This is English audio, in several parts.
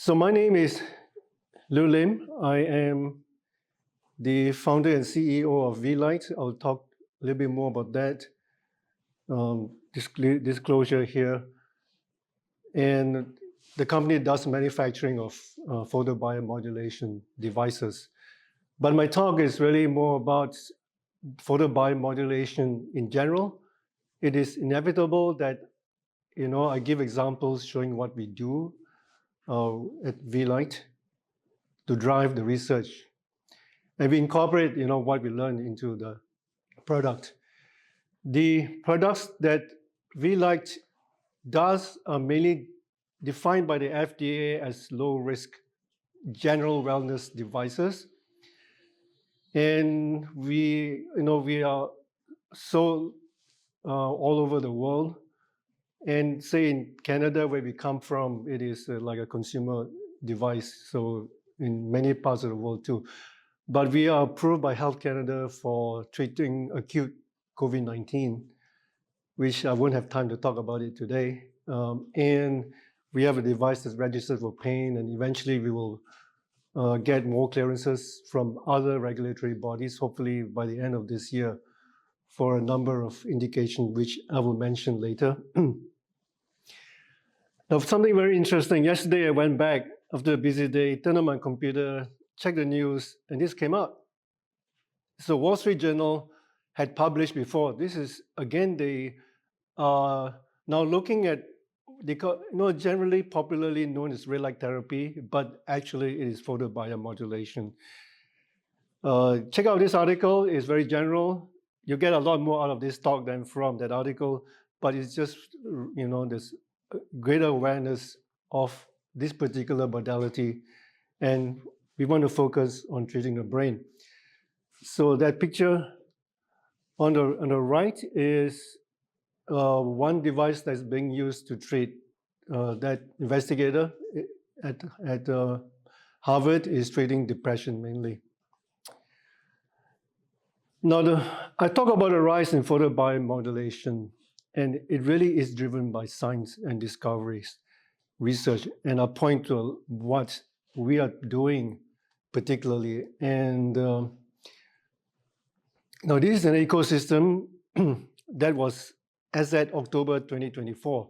So my name is Lew Lim. I am the founder and CEO of Vielight. I'll talk a little bit more about that. Disclosure here. And the company does manufacturing of photobiomodulation devices. But my talk is really more about photobiomodulation in general. It is inevitable that I give examples showing what we do at Vielight to drive the research. And we incorporate what we learn into the product. The products that Vielight does are mainly defined by the FDA as low-risk general wellness devices. And we are sold all over the world. And say in Canada, where we come from, it is like a consumer device. So in many parts of the world too. But we are approved by Health Canada for treating acute COVID-19, which I won't have time to talk about it today. And we have a device that's registered for pain, and eventually we will get more clearances from other regulatory bodies, hopefully by the end of this year, for a number of indications, which I will mention later. Now, something very interesting. Yesterday, I went back after a busy day, turned on my computer, checked the news, and this came out. So Wall Street Journal had published before. This is, again, they are now looking at, generally popularly known as red light therapy, but actually it is photobiomodulation. Check out this article. It's very general. You get a lot more out of this talk than from that article, but it's just, there's greater awareness of this particular modality, and we want to focus on treating the brain. So that picture on the right is one device that's being used to treat that investigator at Harvard is treating depression mainly. Now, I talk about the rise in photobiomodulation, and it really is driven by science and discoveries, research, and I'll point to what we are doing particularly. And now this is an ecosystem that was as at October 2024.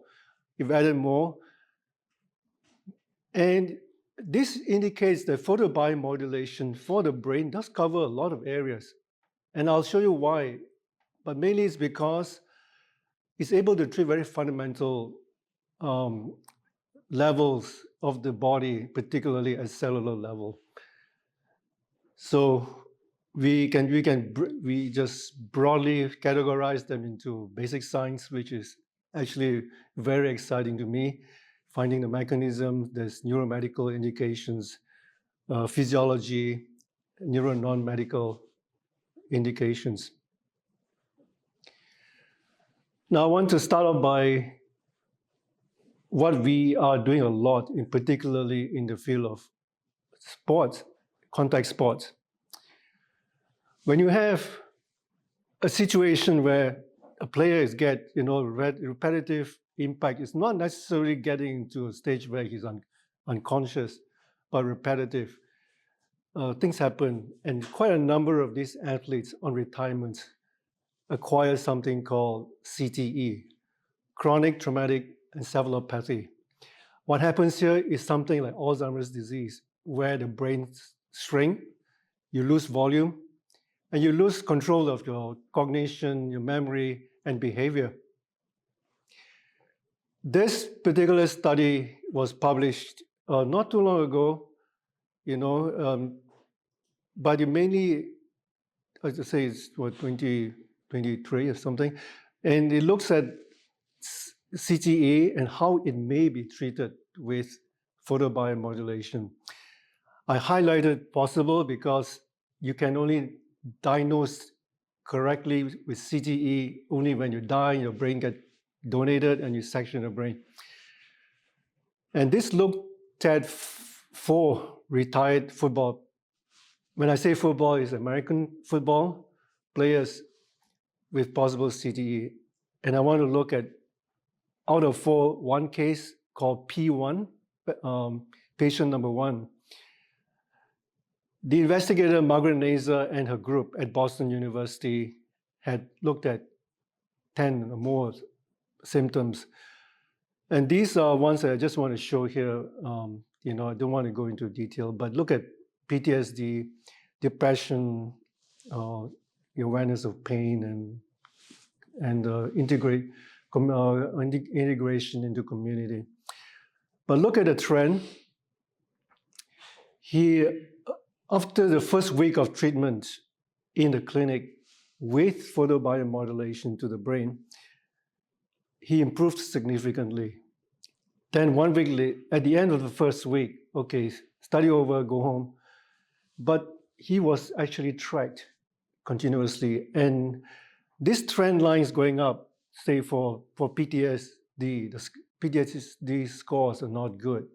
We've added more. And this indicates that photobiomodulation for the brain does cover a lot of areas. And I'll show you why. But mainly it's because it's able to treat very fundamental levels of the body, particularly at cellular level. So we just broadly categorize them into basic science, which is actually very exciting to me. Finding the mechanism, there's neuromedical indications, physiology, neuro non-medical indications. Now, I want to start off by what we are doing a lot, particularly in the field of sports, contact sports. When you have a situation where a player is repetitive impact, it's not necessarily getting to a stage where he's unconscious, but repetitive. Things happen, and quite a number of these athletes on retirement acquire something called CTE, chronic traumatic encephalopathy. What happens here is something like Alzheimer's disease, where the brain shrinks, you lose volume, and you lose control of your cognition, your memory, and behavior. This particular study was published not too long ago, but it mainly, as I say, it's 2023 or something, and it looks at CTE and how it may be treated with photobiomodulation. I highlighted possible because you can only diagnose correctly with CTE only when you die, your brain gets donated and you section the brain. And this looked at 4 retired football. When I say football, it's American football players with possible CTE. And I want to look at, out of 4, one case called P1, patient number 1. The investigator, Margaret Nazer, and her group at Boston University had looked at 10 or more symptoms. And these are ones that I just want to show here. I don't want to go into detail, but look at PTSD, depression, awareness of pain, and integration into community. But look at the trend. After the first week of treatment in the clinic with photobiomodulation to the brain, he improved significantly. Then 1 week later, at the end of the first week, okay, study over, go home. But he was actually tracked continuously. And this trend line is going up, say for PTSD, the PTSD scores are not good.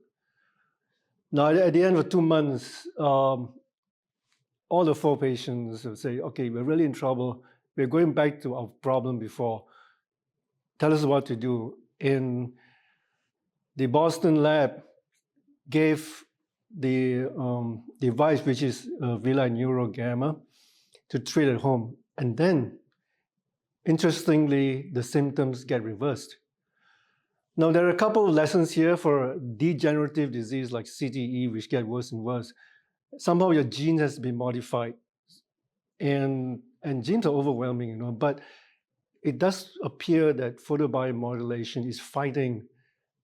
Now, at the end of 2 months, all the 4 patients will say, okay, we're really in trouble. We're going back to our problem before. Tell us what to do. And the Boston lab gave the device, which is Vielight Neuro Gamma, to treat at home. And then, interestingly, the symptoms get reversed. Now, there are a couple of lessons here for degenerative disease like CTE, which get worse and worse. Somehow your gene has been modified. And genes are overwhelming, but it does appear that photobiomodulation is fighting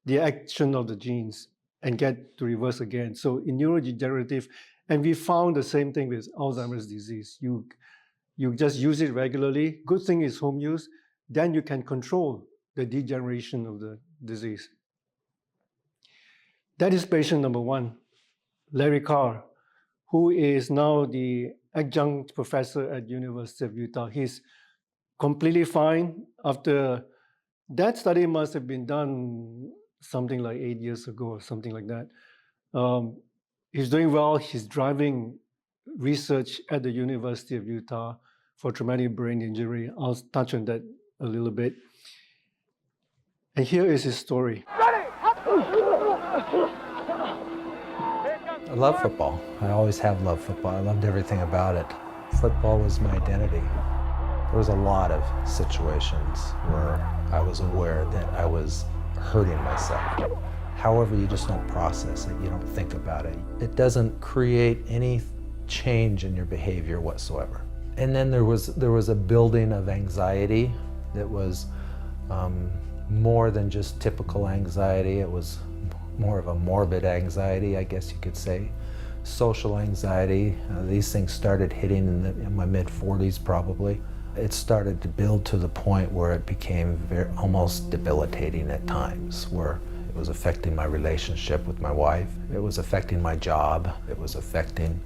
the action of the genes and get to reverse again. So in neurodegenerative, and we found the same thing with Alzheimer's disease. You just use it regularly. Good thing is home use. Then you can control the degeneration of the disease. That is patient number 1, Larry Carr, who is now the adjunct professor at University of Utah. He's completely fine. After that study must have been done something like 8 years ago or something like that. He's doing well. He's driving research at the University of Utah for traumatic brain injury. I'll touch on that a little bit. And here is his story. I love football. I always have loved football. I loved everything about it. Football was my identity. There was a lot of situations where I was aware that I was hurting myself. However, you just don't process it. You don't think about it. It doesn't create any change in your behavior whatsoever. And then there was a building of anxiety that was more than just typical anxiety. It was more of a morbid anxiety, I guess you could say. Social anxiety. These things started hitting in my mid-40s probably. It started to build to the point where it became almost debilitating at times, where it was affecting my relationship with my wife. It was affecting my job. It was affecting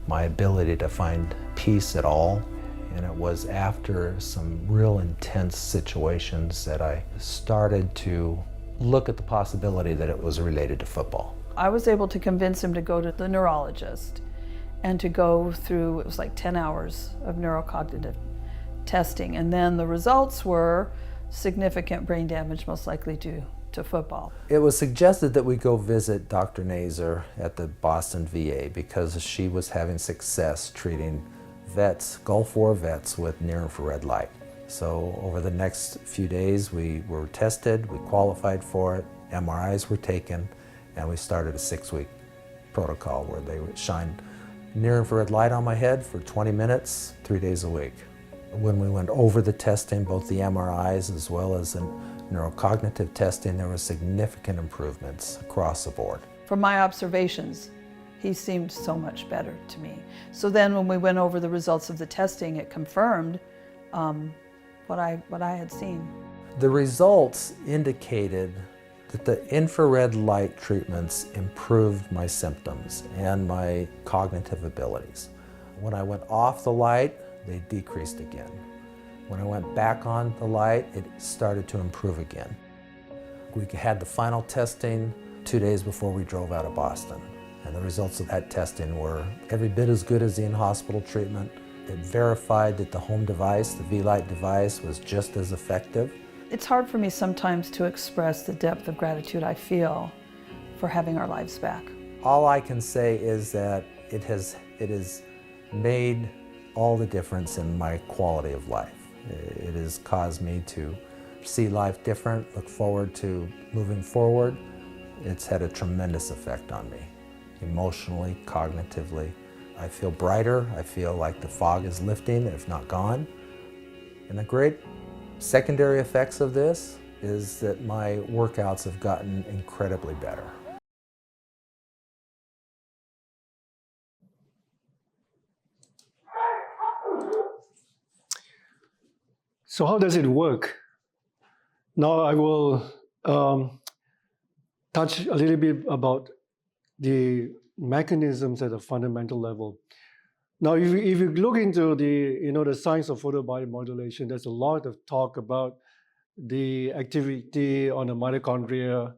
my ability to find peace at all. And it was after some real intense situations that I started to look at the possibility that it was related to football. I was able to convince him to go to the neurologist and to go through, it was like 10 hours of neurocognitive testing. And then the results were significant brain damage, most likely due to football. It was suggested that we go visit Dr. Nazer at the Boston VA because she was having success treating vets, Gulf War vets with near-infrared light. So over the next few days we were tested, we qualified for it, MRIs were taken, and we started a 6-week protocol where they would shine near-infrared light on my head for 20 minutes, 3 days a week. When we went over the testing, both the MRIs as well as the neurocognitive testing, there were significant improvements across the board. From my observations, he seemed so much better to me. So then when we went over the results of the testing, it confirmed what I had seen. The results indicated that the infrared light treatments improved my symptoms and my cognitive abilities. When I went off the light, they decreased again. When I went back on the light, it started to improve again. We had the final testing 2 days before we drove out of Boston. And the results of that testing were every bit as good as the in-hospital treatment. It verified that the home device, the Vielight device, was just as effective. It's hard for me sometimes to express the depth of gratitude I feel for having our lives back. All I can say is that it has made all the difference in my quality of life. It has caused me to see life different, look forward to moving forward. It's had a tremendous effect on me, emotionally, cognitively. I feel brighter, I feel like the fog is lifting, if not gone. And the great secondary effects of this is that my workouts have gotten incredibly better. So how does it work? Now I will touch a little bit about the mechanisms at a fundamental level. Now, if you look into the science of photobiomodulation, there's a lot of talk about the activity on the mitochondria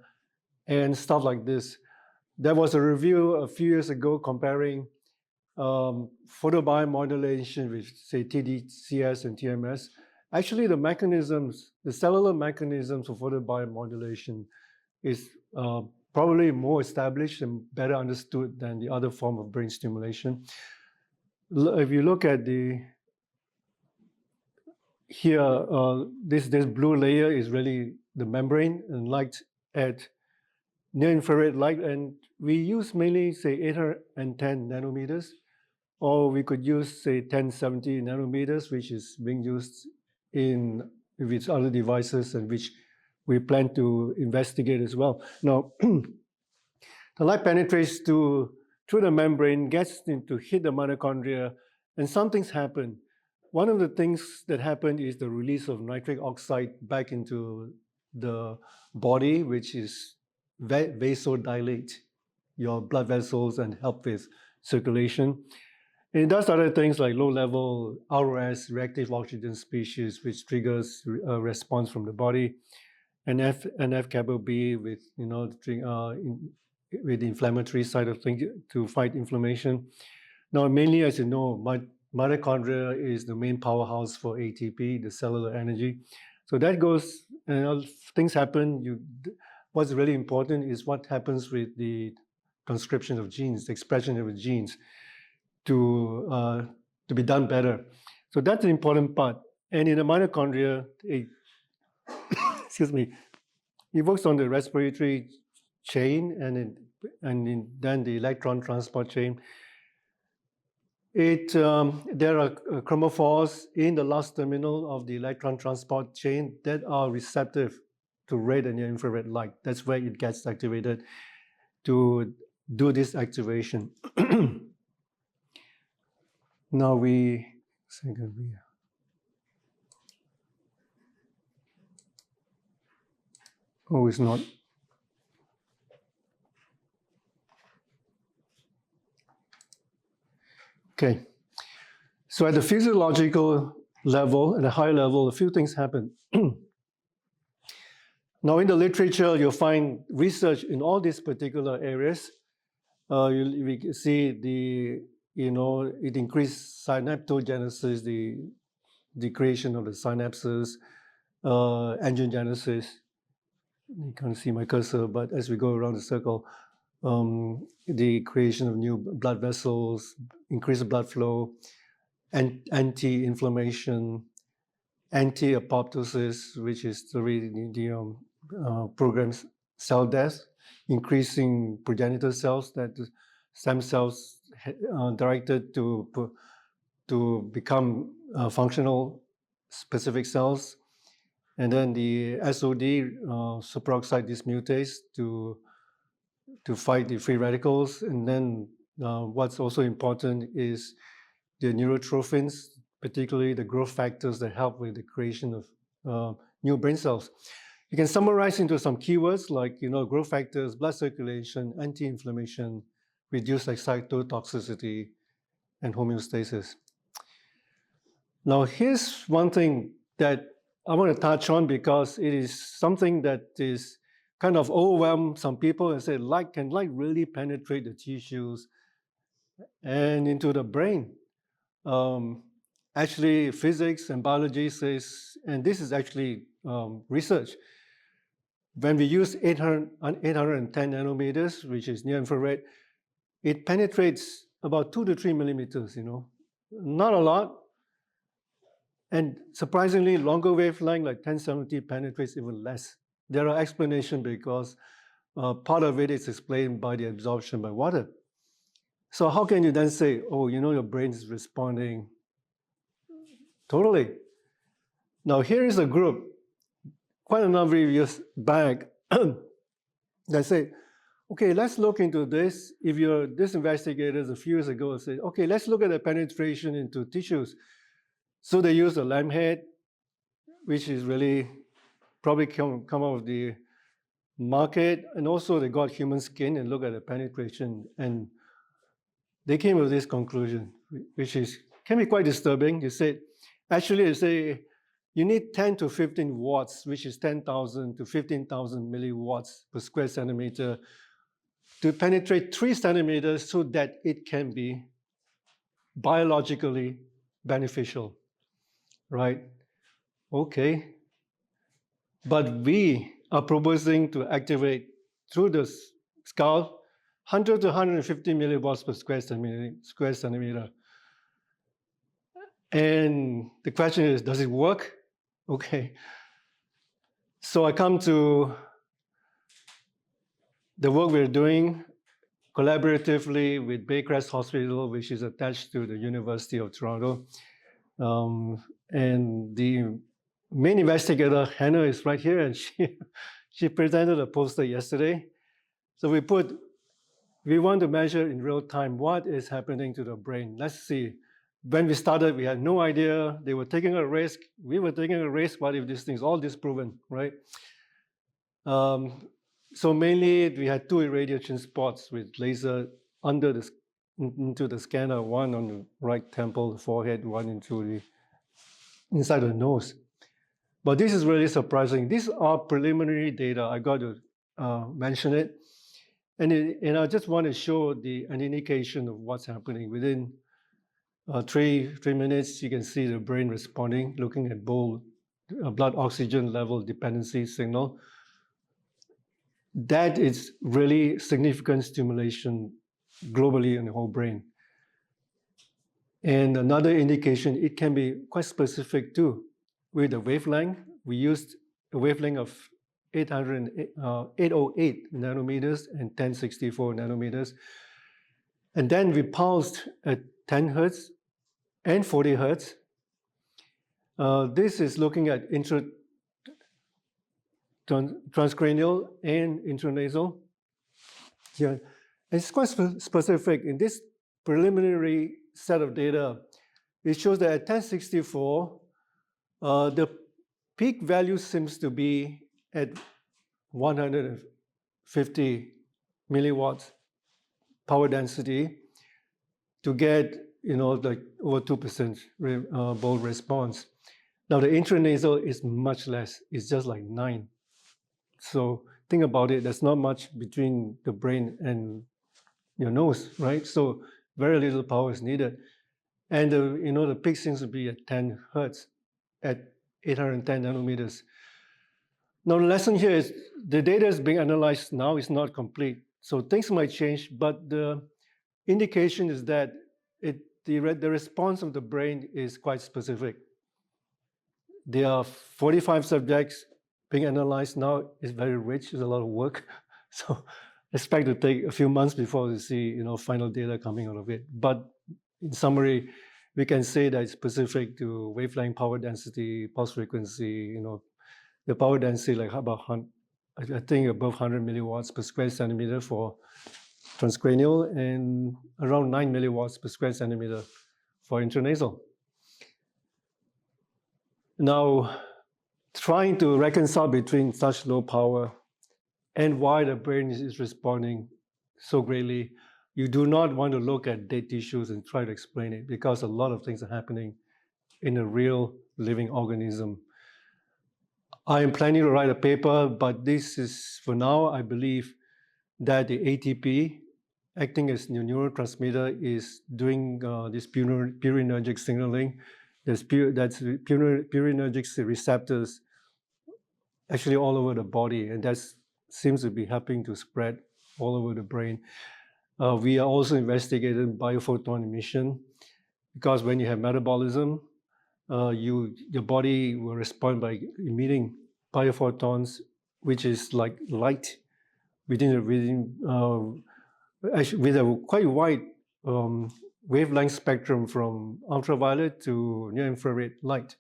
and stuff like this. There was a review a few years ago comparing photobiomodulation with, say, TDCS and TMS. Actually, the mechanisms, the cellular mechanisms of photobiomodulation is probably more established and better understood than the other form of brain stimulation. If you look at this blue layer is really the membrane and light at near-infrared light, and we use mainly, say, 810 nanometers, or we could use, say, 1070 nanometers, which is being used with other devices and which we plan to investigate as well. Now, the light penetrates through the membrane, gets to hit the mitochondria, and some things happen. One of the things that happen is the release of nitric oxide back into the body, which is vasodilate your blood vessels and help with circulation. And it does other things like low-level ROS, reactive oxygen species, which triggers a response from the body, and NF-kappa B with with the inflammatory side of things to fight inflammation. Now, mainly, as you know, mitochondria is the main powerhouse for ATP, the cellular energy. So that goes, things happen. What's really important is what happens with the transcription of genes, the expression of the genes to be done better. So that's the important part. And in the mitochondria, excuse me, it works on the respiratory chain and then the electron transport chain. There are chromophores in the last terminal of the electron transport chain that are receptive to red and near-infrared light. That's where it gets activated to do this activation. Now oh, it's not. Okay. So at the physiological level, at a high level, a few things happen. Now, in the literature, you'll find research in all these particular areas. We see it increased synaptogenesis, the creation of the synapses, angiogenesis. You can't see my cursor, but as we go around the circle, the creation of new blood vessels, increased blood flow, and anti-inflammation, anti-apoptosis, which is the programs cell death, increasing progenitor cells, that the stem cells directed to become functional specific cells, and then the SOD, superoxide dismutase, to fight the free radicals. And then what's also important is the neurotrophins, particularly the growth factors that help with the creation of new brain cells. You can summarize into some keywords like growth factors, blood circulation, anti-inflammation, reduced excitotoxicity, and homeostasis. Now, here's one thing that I want to touch on because it is something that is kind of overwhelmed some people and say, can light really penetrate the tissues and into the brain? Actually, physics and biology says, and this is actually research, when we use 810 nanometers, which is near infrared, it penetrates about 2 to 3 millimeters, not a lot. And surprisingly, longer wavelength like 1070 penetrates even less. There are explanations because part of it is explained by the absorption by water. So how can you then say, oh, your brain is responding totally? Now here is a group, quite a number of years back, that say, okay, let's look into this. If these investigators a few years ago said, okay, let's look at the penetration into tissues. So they used a lamb head, which is really probably come out of the market, and also they got human skin and look at the penetration, and they came with this conclusion, which can be quite disturbing. They say you need 10 to 15 watts, which is 10,000 to 15,000 milliwatts per square centimeter, to penetrate 3 centimeters so that it can be biologically beneficial, right? Okay. But we are proposing to activate through the skull 100 to 150 milliwatts per square centimeter. And the question is, does it work? Okay. So I come to the work we're doing collaboratively with Baycrest Hospital, which is attached to the University of Toronto. And the main investigator, Hannah, is right here, and she presented a poster yesterday. So we want to measure in real time what is happening to the brain. Let's see. When we started, we had no idea. They were taking a risk. We were taking a risk. What if this thing's all disproven, right? So mainly, we had 2 irradiation spots with laser into the scanner, one on the right temple, the forehead, one inside the nose. But this is really surprising. These are preliminary data. I got to mention it. And I just want to show an indication of what's happening. Within 3 minutes, you can see the brain responding, looking at both blood oxygen level dependency signal. That is really significant stimulation globally in the whole brain. And another indication, it can be quite specific too. With the wavelength, we used a wavelength of 808 nanometers and 1064 nanometers. And then we pulsed at 10 hertz and 40 hertz. This is looking at transcranial and intranasal. Yeah, it's quite specific. In this preliminary set of data, it shows that at 1064, the peak value seems to be at 150 milliwatts power density to get, like over 2% bold response. Now the intranasal is much less. It's just like 9. So think about it. There's not much between the brain and your nose, right? So very little power is needed. And the peak seems to be at 10 hertz at 810 nanometers. Now the lesson here is the data is being analyzed now. It's not complete. So things might change, but the indication is that the response of the brain is quite specific. There are 45 subjects being analyzed now. It's very rich. It's a lot of work. So expect to take a few months before we see final data coming out of it. But in summary, we can say that it's specific to wavelength, power density, pulse frequency. The power density like about I think above 100 milliwatts per square centimeter for transcranial and around 9 milliwatts per square centimeter for intranasal. Now, trying to reconcile between such low power and why the brain is responding so greatly, you do not want to look at dead tissues and try to explain it, because a lot of things are happening in a real living organism. I am planning to write a paper, but this is, for now, I believe that the ATP, acting as the neurotransmitter, is doing this purinergic signaling. That's purinergic receptors actually all over the body, and that seems to be helping to spread all over the brain. We are also investigating biophoton emission, because when you have metabolism, your body will respond by emitting biophotons, which is like light with a quite wide wavelength spectrum from ultraviolet to near-infrared light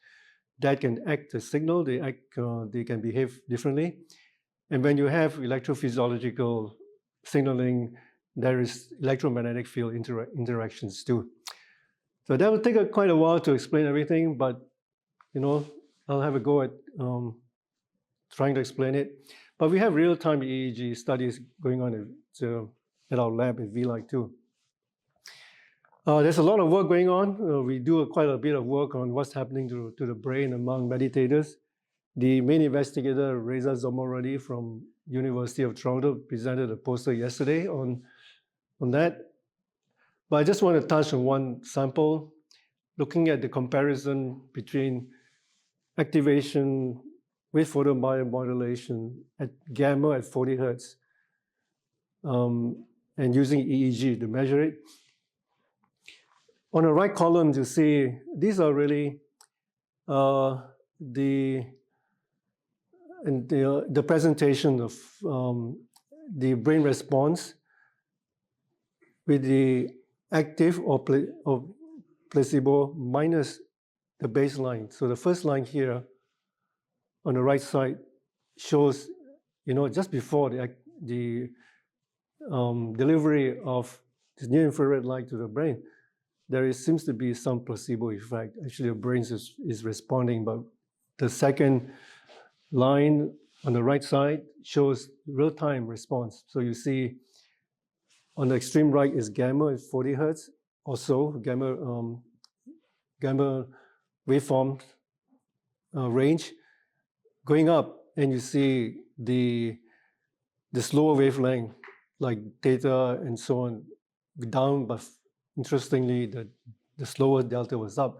that can act as signal. They can behave differently. And when you have electrophysiological signaling, there is electromagnetic field interactions too. So that will take quite a while to explain everything, but I'll have a go at trying to explain it. But we have real-time EEG studies going on at our lab at Vielight too. There's a lot of work going on. We do quite a bit of work on what's happening to the brain among meditators. The main investigator, Reza Zomorodi from University of Toronto, presented a poster yesterday on that. But I just want to touch on one sample, looking at the comparison between activation with photobiomodulation at gamma at 40 hertz and using EEG to measure it. On the right column, you see these are really the presentation of the brain response with the active or placebo minus the baseline. So the first line here on the right side shows, just before the delivery of this near-infrared light to the brain, there seems to be some placebo effect. Actually, the brain is responding, but the second line on the right side shows real-time response. So you see on the extreme right is gamma at 40 hertz or so, gamma waveform range going up, and you see the slower wavelength like theta and so on down, but interestingly, the slower delta was up.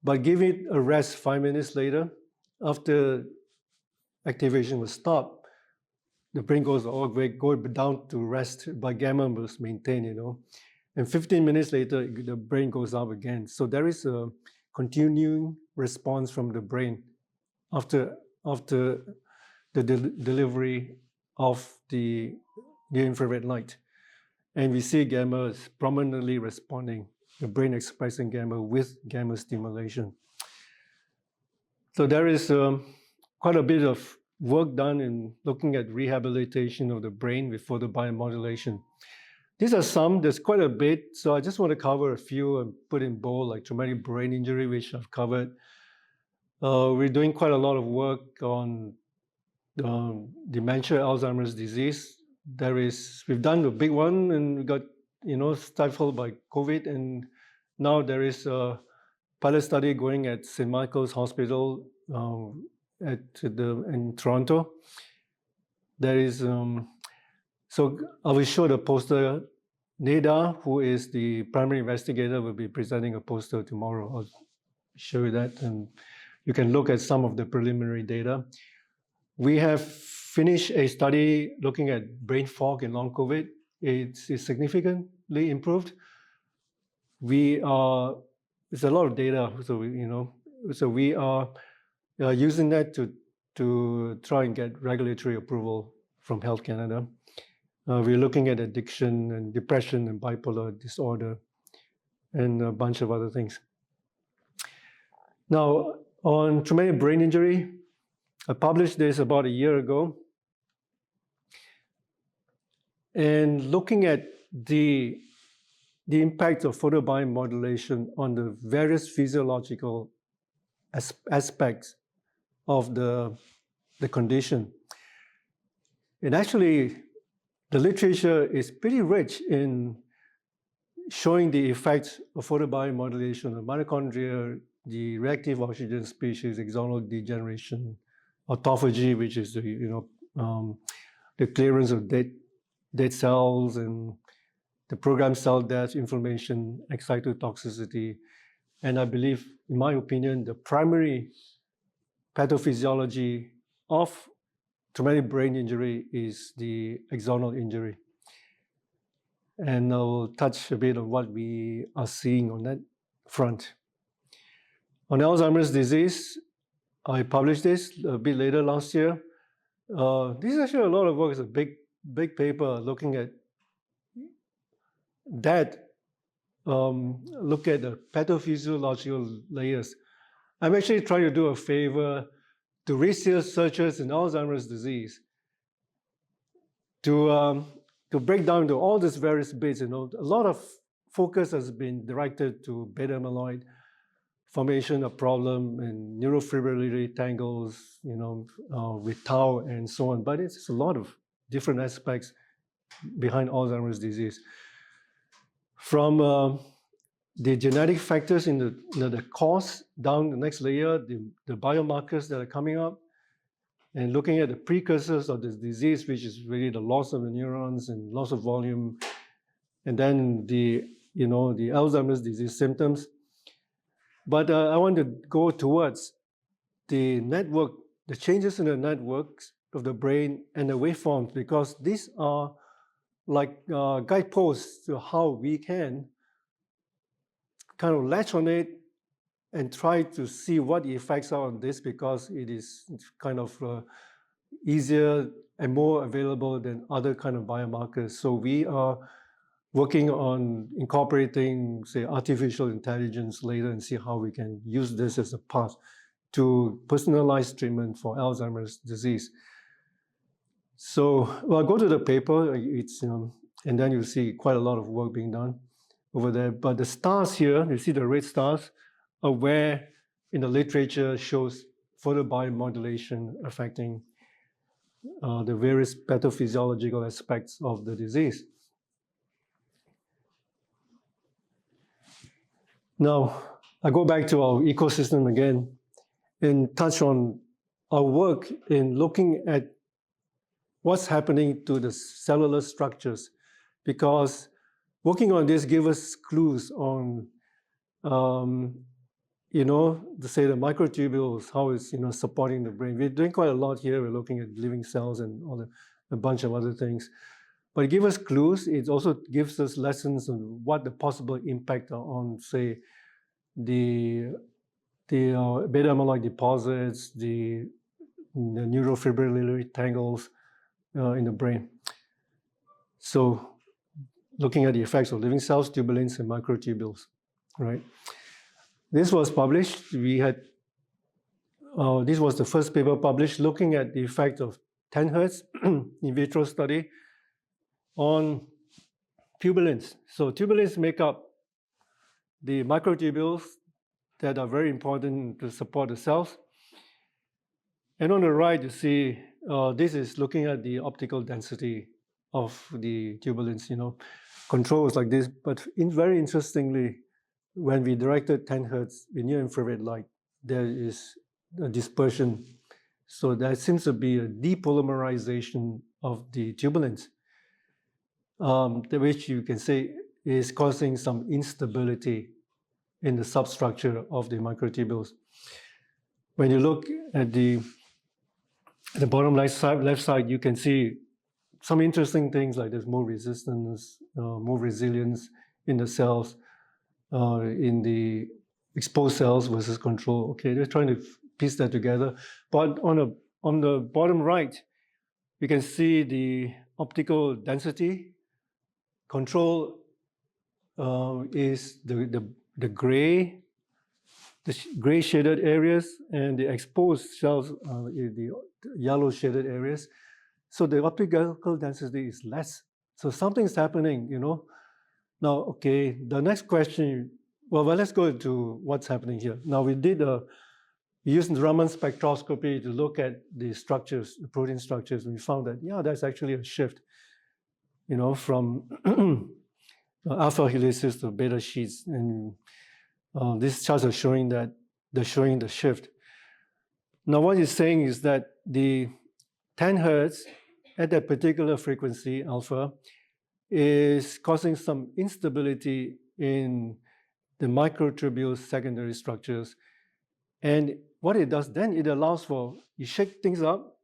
But give it a rest 5 minutes later, after activation was stopped, the brain goes down to rest, but gamma was maintained, And 15 minutes later, the brain goes up again. So there is a continuing response from the brain after the delivery of the near-infrared light. And we see gamma is prominently responding, the brain expressing gamma with gamma stimulation. So there is quite a bit of work done in looking at rehabilitation of the brain with photobiomodulation. These are some, there's quite a bit, so I just want to cover a few and put in bold, like traumatic brain injury, which I've covered. We're doing quite a lot of work on dementia, Alzheimer's disease. We've done the big one and we got, stifled by COVID, and now there is a pilot study going at St. Michael's Hospital in Toronto. There is, so I will show the poster. Neda, who is the primary investigator, will be presenting a poster tomorrow. I'll show you that, and you can look at some of the preliminary data. We have finished a study looking at brain fog in long COVID. It's significantly improved. It's a lot of data, so we are using that to try and get regulatory approval from Health Canada. We're looking at addiction and depression and bipolar disorder and a bunch of other things. Now, on traumatic brain injury, I published this about a year ago. And looking at the impact of photobiomodulation on the various physiological aspects of the condition. And actually, the literature is pretty rich in showing the effects of photobiomodulation on mitochondria, the reactive oxygen species, axonal degeneration, autophagy, which is the clearance of dead cells, and the programmed cell death, inflammation, excitotoxicity. And I believe, in my opinion, the primary pathophysiology of traumatic brain injury is the axonal injury. and I'll touch a bit on what we are seeing on that front. On Alzheimer's disease, I published this a bit later last year. This is actually a lot of work. It's a big paper looking at that. Look at the pathophysiological layers. I'm actually trying to do a favor to researchers in Alzheimer's disease to break down into all these various bits. A lot of focus has been directed to beta amyloid formation, a problem, and neurofibrillary tangles, with tau and so on. But it's a lot of different aspects behind Alzheimer's disease. From the genetic factors in the cause down the next layer, the biomarkers that are coming up, and looking at the precursors of this disease, which is really the loss of the neurons and loss of volume, and then the Alzheimer's disease symptoms. But I want to go towards the network, the changes in the networks of the brain and the waveforms, because these are like guideposts to how we can kind of latch on it and try to see what the effects are on this, because it's kind of easier and more available than other kind of biomarkers. So we are working on incorporating, say, artificial intelligence later and see how we can use this as a path to personalized treatment for Alzheimer's disease. So, well, go to the paper, and then you'll see quite a lot of work being done over there. But the stars here, you see the red stars, are where in the literature shows photobiomodulation affecting the various pathophysiological aspects of the disease. Now, I go back to our ecosystem again and touch on our work in looking at what's happening to the cellular structures, because working on this gives us clues on, say the microtubules, how it's supporting the brain. We're doing quite a lot here. We're looking at living cells and a bunch of other things. But it gives us clues. It also gives us lessons on what the possible impact are on, say, the beta amyloid deposits, the neurofibrillary tangles in the brain. So looking at the effects of living cells, tubulins, and microtubules, right? This was published. This was the first paper published looking at the effect of 10 Hz in vitro study on tubulins. So tubulins make up the microtubules that are very important to support the cells. And on the right, you see, this is looking at the optical density of the tubulins, controls like this. But very interestingly, when we directed 10 Hz with near-infrared light, there is a dispersion. So there seems to be a depolymerization of the tubulins, which you can say is causing some instability in the substructure of the microtubules. When you look at the bottom left side, you can see some interesting things like there's more resistance, more resilience in the cells, in the exposed cells versus control. Okay, they're trying to piece that together. But on the bottom right, you can see the optical density. Control is the gray shaded areas, and the exposed cells are the yellow shaded areas. So the optical density is less. So something's happening, Now, okay, the next question, well, let's go to what's happening here. Now, we used Raman spectroscopy to look at the structures, the protein structures, and we found that, yeah, there's actually a shift, from alpha helices to beta sheets. And these charts are showing that they're showing the shift. Now, what it's saying is that the 10 Hz at that particular frequency, alpha, is causing some instability in the microtubule secondary structures. And what it does then, it allows for, you shake things up,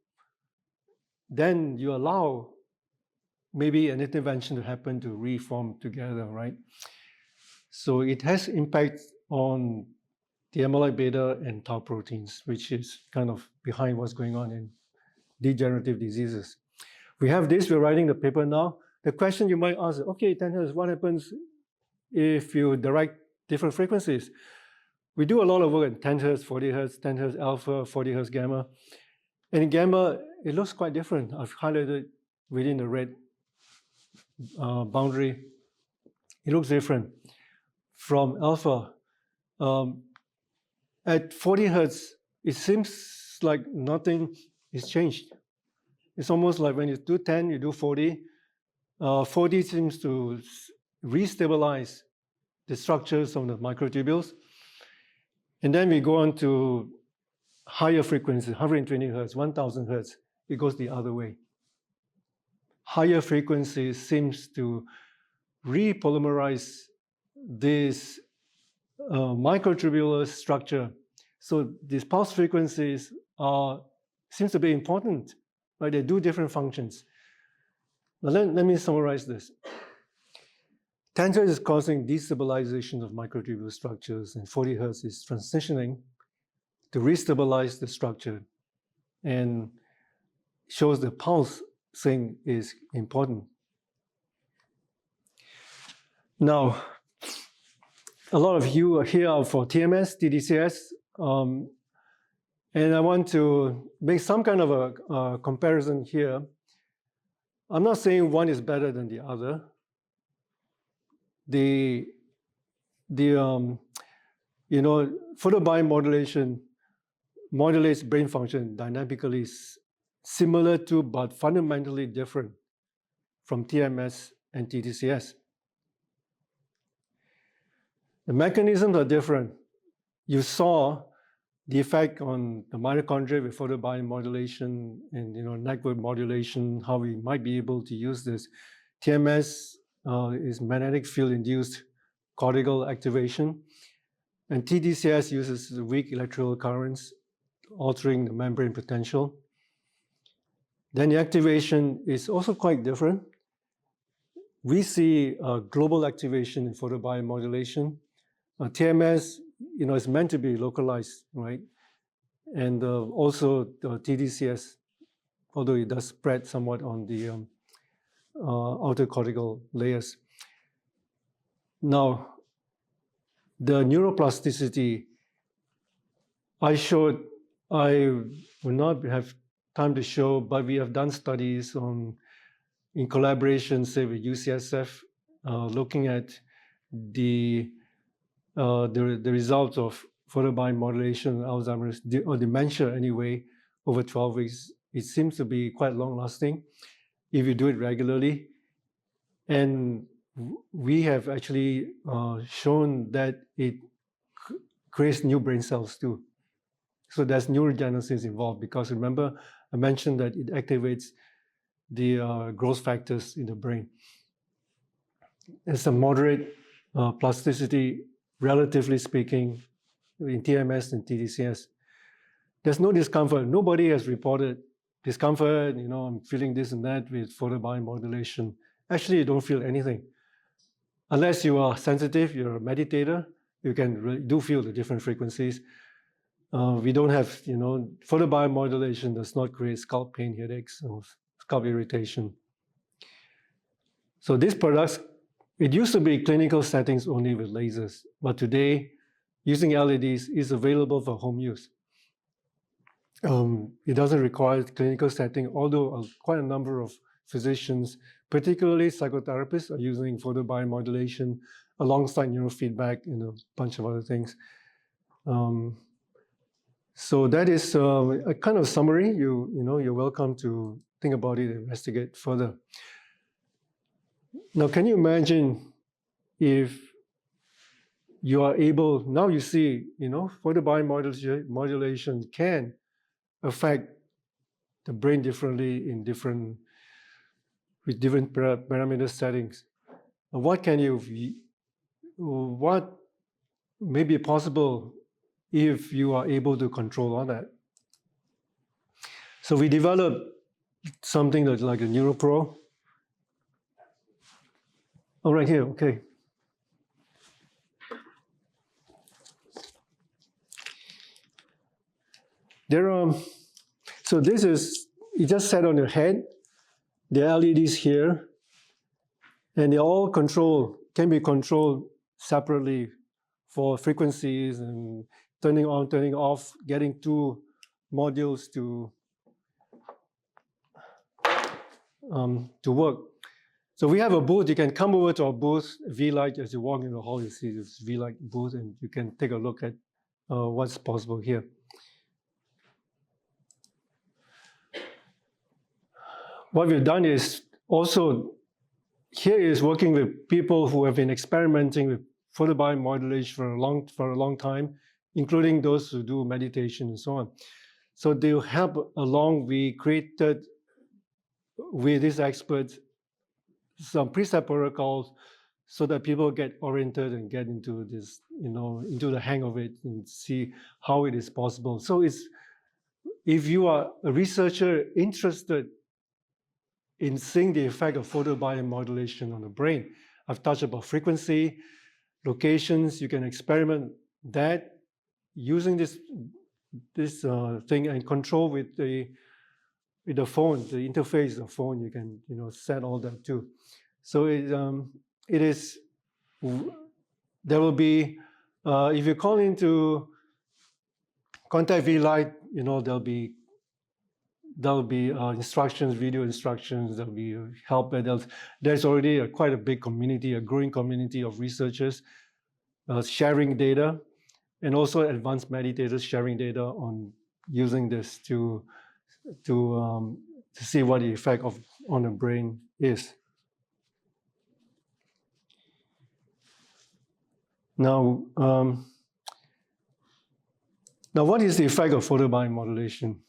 then you allow maybe an intervention to happen to reform together, right? So it has impact on the amyloid beta and tau proteins, which is kind of behind what's going on in degenerative diseases. We have this, we're writing the paper now. The question you might ask, okay, 10 Hz, what happens if you direct different frequencies? We do a lot of work in 10 Hz, 40 Hz, 10 Hz alpha, 40 Hz gamma. And in gamma, it looks quite different. I've highlighted within the red boundary. It looks different from alpha. At 40 Hz, it seems like nothing is changed. It's almost like when you do 10, you do 40. 40 seems to restabilize the structures of the microtubules. And then we go on to higher frequencies, 120 Hz, 1000 Hz. It goes the other way. Higher frequencies seems to repolymerize this microtubular structure. So these pulse frequencies seems to be important, right? They do different functions. Now let me summarize this. 10 Hz is causing destabilization of microtubular structures, and 40 Hz is transitioning to restabilize the structure, and shows the pulse thing is important. Now, a lot of you are here for TMS, TDCS, and I want to make some kind of a comparison here. I'm not saying one is better than the other. Photobiomodulation modulates brain function dynamically, similar to but fundamentally different from TMS and TDCS. The mechanisms are different. You saw the effect on the mitochondria with photobiomodulation and network modulation, how we might be able to use this. TMS is magnetic field-induced cortical activation, and TDCS uses weak electrical currents, altering the membrane potential. Then the activation is also quite different. We see global activation in photobiomodulation. TMS, is meant to be localized, right? And also TDCS, although it does spread somewhat on the outer cortical layers. Now, the neuroplasticity I showed, I will not have time to show, but we have done studies in collaboration, say, with UCSF, looking at the results of photobiomodulation, Alzheimer's, or dementia anyway, over 12 weeks. It seems to be quite long-lasting if you do it regularly. And we have actually shown that it creates new brain cells too. So there's neurogenesis involved, because remember, I mentioned that it activates the growth factors in the brain. It's a moderate plasticity, relatively speaking, in TMS and TDCS. There's no discomfort. Nobody has reported discomfort, I'm feeling this and that with photobiomodulation. Actually, you don't feel anything. Unless you are sensitive, you're a meditator, you do feel the different frequencies. We don't have, photobiomodulation does not create scalp pain, headaches, or scalp irritation. So these products, it used to be clinical settings only with lasers, but today, using LEDs is available for home use. It doesn't require clinical setting, although quite a number of physicians, particularly psychotherapists, are using photobiomodulation alongside neurofeedback and a bunch of other things. So that is a kind of summary. You're welcome to think about it and investigate further. Now, can you imagine if you are able, now you see, photobiomodulation can affect the brain differently with different parameter settings. What may be possible if you are able to control all that? So we developed something that's like a NeuroPro. Oh, right here, okay. So this is, you just set on your head, the LEDs here, and they all can be controlled separately for frequencies and turning on, turning off, getting two modules to work. So we have a booth. You can come over to our booth, Vielight. As you walk in the hall, you see this Vielight booth, and you can take a look at what's possible here. What we've done is also, here is working with people who have been experimenting with photobiomodulation for a long time, including those who do meditation and so on. So they'll help along. We created with these experts some preset protocols so that people get oriented and get into this, into the hang of it and see how it is possible. So if you are a researcher interested in seeing the effect of photobiomodulation on the brain, I've touched about frequency, locations. You can experiment that using this thing and control with the phone, the interface of the phone. You can set all that too. So there will be if you call into contact Vielight, there'll be instructions, video instructions. There'll be help. There's already quite a big community, a growing community of researchers sharing data, and also advanced meditators sharing data on using this to see what the effect on the brain is. Now, what is the effect of photobiomodulation?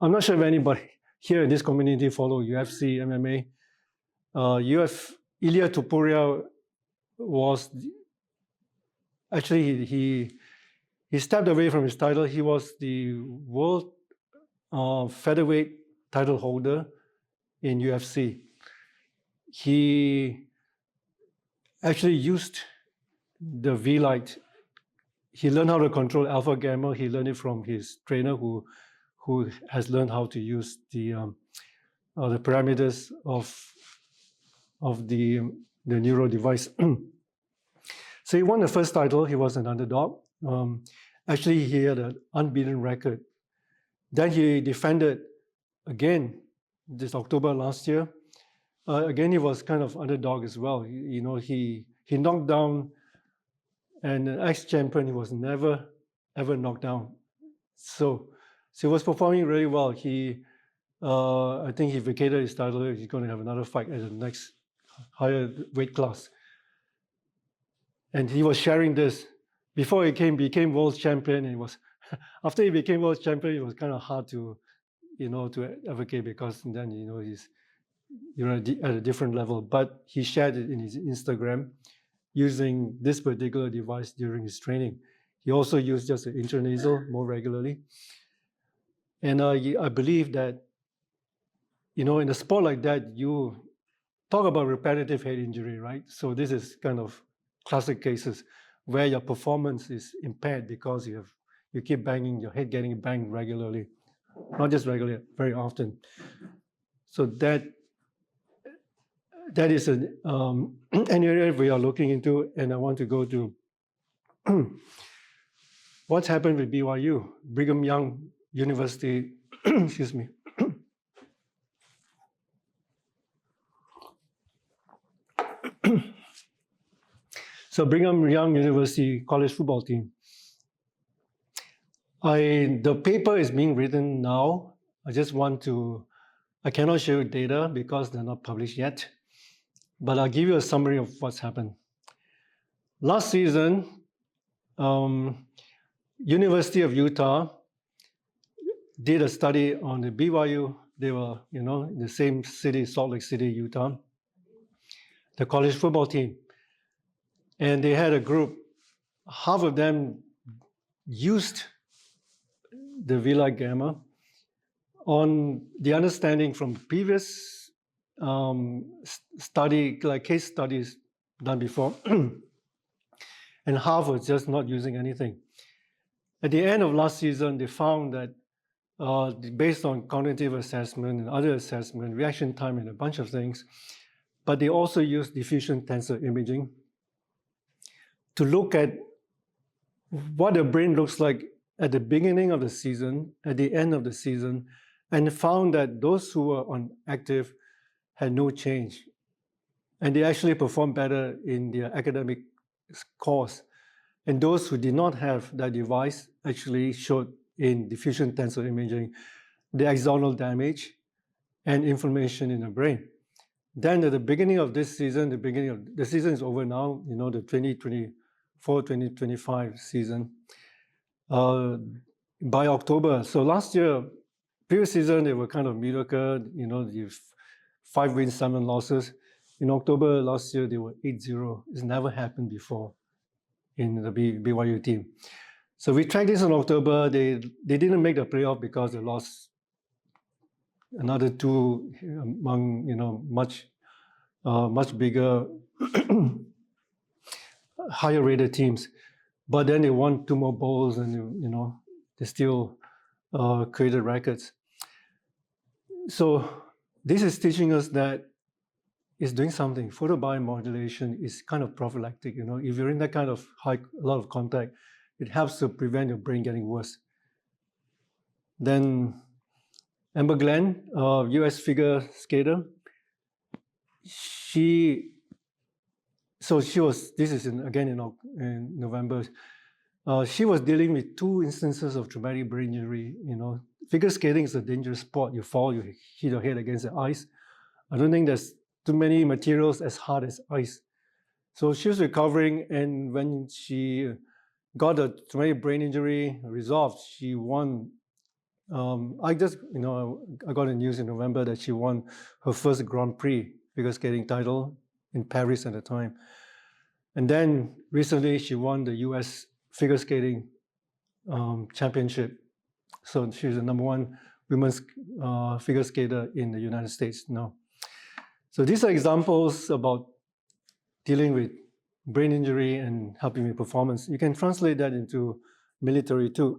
I'm not sure if anybody here in this community follow UFC, MMA. Ilia Topuria was actually he stepped away from his title. He was the world featherweight title holder in UFC. He actually used the Vielight. He learned how to control alpha gamma. He learned it from his trainer who has learned how to use the parameters of the neuro device. So he won the first title. He was an underdog. Actually, he had an unbeaten record. Then he defended again this October last year. Again, he was kind of underdog as well. He knocked down an ex-champion. He was never ever knocked down. So he was performing really well. I think he vacated his title. He's going to have another fight at the next higher weight class. And he was sharing this before he became world champion. And after he became world champion, it was kind of hard to advocate, because then he's at a different level. But he shared it in his Instagram using this particular device during his training. He also used just an intranasal more regularly. And I believe that, in a sport like that, you talk about repetitive head injury, right? So this is kind of classic cases where your performance is impaired because you keep banging, your head getting banged regularly, not just regularly, very often. So that is an area we are looking into, and I want to go to what's happened with BYU, Brigham Young University, excuse me. So Brigham Young University college football team. The paper is being written now. I cannot show you data because they're not published yet, but I'll give you a summary of what's happened. Last season, University of Utah did a study on the BYU. They were, in the same city, Salt Lake City, Utah, the college football team. And they had a group, half of them used the Vielight gamma on the understanding from previous study, like case studies done before, and half was just not using anything. At the end of last season, they found that based on cognitive assessment and other assessment, reaction time and a bunch of things, but they also used diffusion tensor imaging to look at what the brain looks like at the beginning of the season, at the end of the season, and found that those who were on active had no change. And they actually performed better in their academic course. And those who did not have that device actually showed in diffusion tensor imaging the axonal damage and inflammation in the brain. Then at the beginning of this season, the season is over now, you know, the 2024-2025 season. By October, so last year, previous season, they were kind of mediocre, you know, 5 wins, 7 losses. In October last year, they were 8-0. It's never happened before in the BYU team. So we tracked this in October. They didn't make the playoff because they lost another 2 among, you know, much bigger, higher rated teams. But then they won 2 more bowls, and you know, they still created records. So this is teaching us that it's doing something. Photobiomodulation is kind of prophylactic. You know, if you're in that kind of a lot of contact, it helps to prevent your brain getting worse. Then Amber Glenn, US figure skater, this is again in November. She was dealing with 2 instances of traumatic brain injury. You know, figure skating is a dangerous sport. You fall, you hit your head against the ice. I don't think there's too many materials as hard as ice. So she was recovering, and when she got the traumatic brain injury resolved, she won. I got the news in November that she won her first Grand Prix figure skating title in Paris at the time. And then recently she won the US figure skating championship. So she's the #1 women's figure skater in the United States now. So these are examples about dealing with brain injury and helping with performance. You can translate that into military too.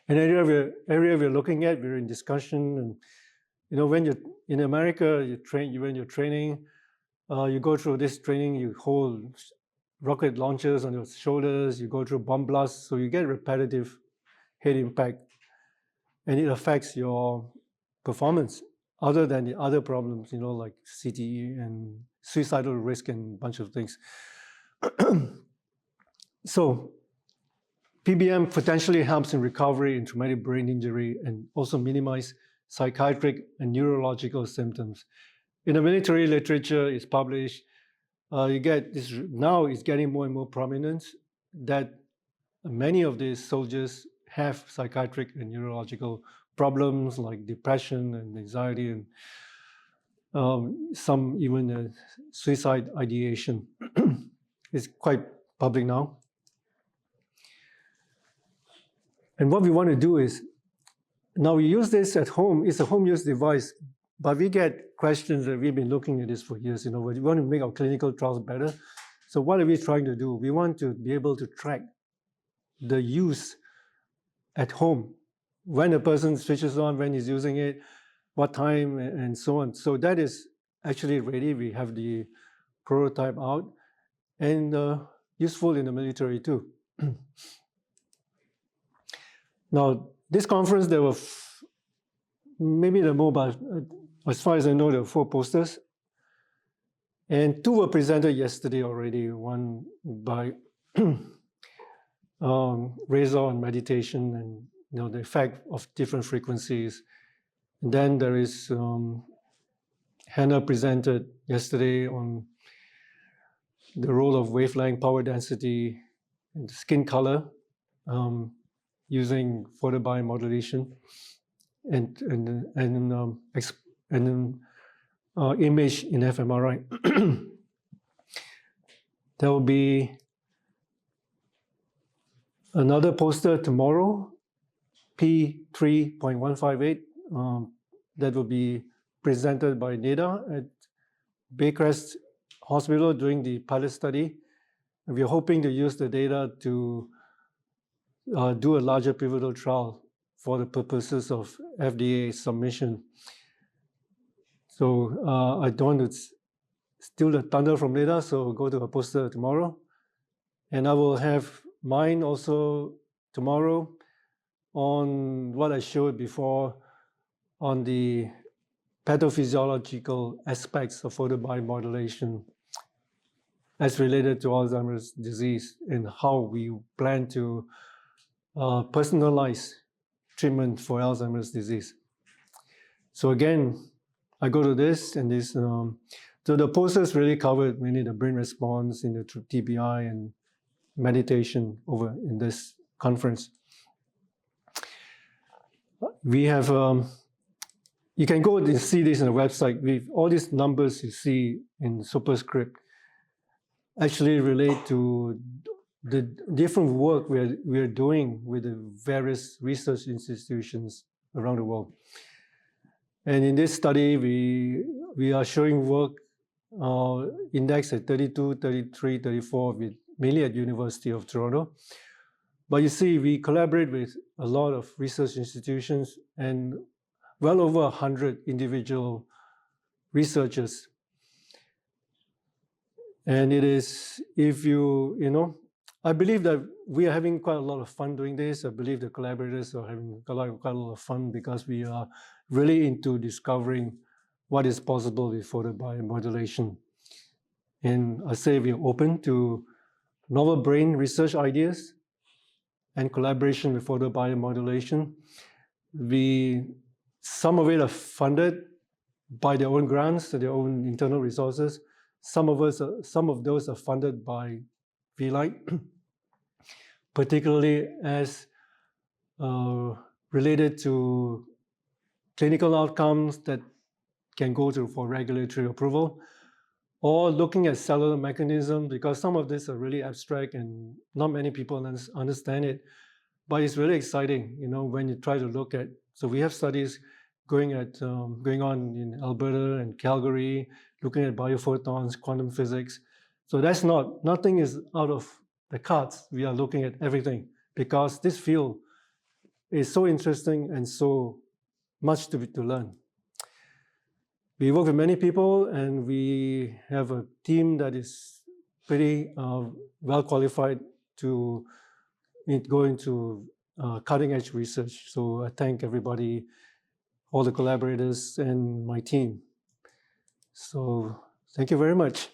An area we're looking at, we're in discussion, and you know, when you're in America, when you're training, you go through this training, you hold rocket launchers on your shoulders, you go through bomb blasts, so you get repetitive head impact, and it affects your performance, other than the other problems, you know, like CTE and suicidal risk and a bunch of things. So PBM potentially helps in recovery in traumatic brain injury and also minimize psychiatric and neurological symptoms. In the military literature, it's published, you get this, now it's getting more and more prominent that many of these soldiers have psychiatric and neurological problems like depression and anxiety, and some even suicide ideation. It's quite public now. And what we want to do is, now we use this at home, it's a home use device, but we get questions that we've been looking at this for years, you know, we want to make our clinical trials better. So what are we trying to do? We want to be able to track the use at home, when a person switches on, when he's using it, what time, and so on. So that is actually ready. We have the prototype out, and useful in the military too. Now, this conference, there were maybe the mobile, as far as I know, there were 4 posters. And 2 were presented yesterday already, one by Razor on meditation and, you know, the effect of different frequencies. And then there is Hannah presented yesterday on the role of wavelength, power density, and skin color using photobiomodulation and image in fMRI. There will be another poster tomorrow, P3.158, that will be presented by NIDA at Baycrest Hospital during the pilot study. And we're hoping to use the data to do a larger pivotal trial for the purposes of FDA submission. So I don't want to steal the thunder from NIDA, so I'll go to a poster tomorrow. And I will have mine also tomorrow on what I showed before on the pathophysiological aspects of photobiomodulation as related to Alzheimer's disease and how we plan to personalize treatment for Alzheimer's disease. So again, I go to this and this. So the posters really covered mainly the brain response in the TBI and meditation over in this conference. We have, you can go and see this on the website. All these numbers you see in superscript actually relate to the different work we are doing with the various research institutions around the world. And in this study, we are showing work indexed at 32, 33, 34, mainly at University of Toronto. But you see, we collaborate with a lot of research institutions and well over 100 individual researchers. And it is, if I believe that we are having quite a lot of fun doing this. I believe the collaborators are having quite a lot of fun because we are really into discovering what is possible with photobiomodulation. And I say we are open to novel brain research ideas and collaboration with photobiomodulation. Some of it are funded by their own grants, their own internal resources. Some of those are funded by Vielight, particularly as related to clinical outcomes that can go through for regulatory approval, or looking at cellular mechanisms, because some of these are really abstract and not many people understand it. But it's really exciting, when you try to look at. So we have studies going on in Alberta and Calgary, looking at biophotons, quantum physics. So nothing is out of the cards. We are looking at everything because this field is so interesting and so much to learn. We work with many people and we have a team that is pretty well qualified to go into cutting edge research. So I thank everybody, all the collaborators and my team. So thank you very much.